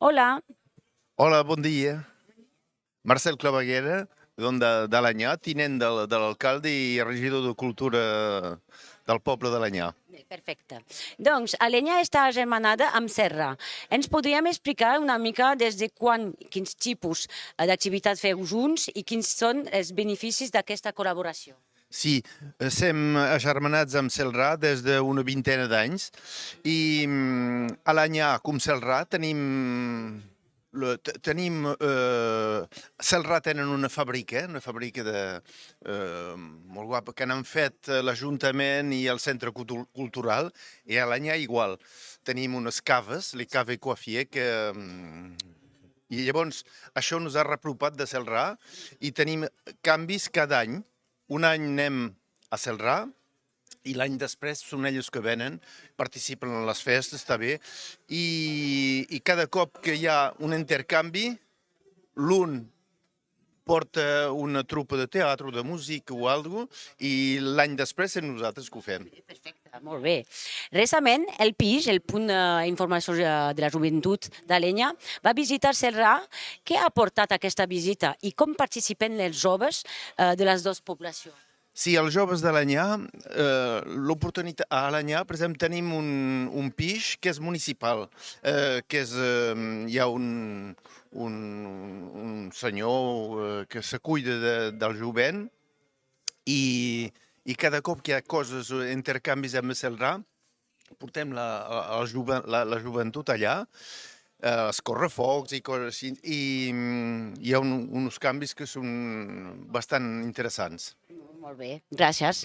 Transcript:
Hola, Hola, bon dia. Marcel Claveguera, d'Alenyà, tinent de l'alcalde i regidor de Cultura del poble d'Alenyà. bé, perfecte. Doncs Alenya està agermanada amb Serra. Ens podríem explicar una mica des de quan, quins tipus d'activitats feu junts i quins són els beneficis d'aquesta col·laboració? Sí, estem agermanats amb Celrà des d'una vintena d'anys i a l'Anyà, com Celrà, Celrà tenen una fàbrica molt guapa que n'han fet l'Ajuntament i el Centre Cultural, i a l'Anyà igual. Tenim unes caves, les Caves Coiffier, i llavors això ens ha reapropat de Celrà i tenim canvis cada any. Un any anem a Celrà i l'any després són ells que venen, participen en les festes, està bé, i cada cop que hi ha un intercanvi, l'un porta una trupa de teatre o de música o alguna cosa, i l'any després és nosaltres que ho fem. Perfecte, molt bé. Recentment, el PIJ, el Punt d'Informació de la Joventut d'Alenya, va visitar Celrà. Què ha aportat aquesta visita i com participen els joves de les dues poblacions? Sí, els joves d'Alenyà, l'oportunitat... A Alenyà, per exemple, tenim un pis que és municipal, hi ha un senyor que se cuida del jovent i cada cop que hi ha coses, intercanvis amb el Celrà, portem la joventut allà, els correfocs i coses així, i hi ha uns canvis que són bastant interessants. Molt bé, gràcies.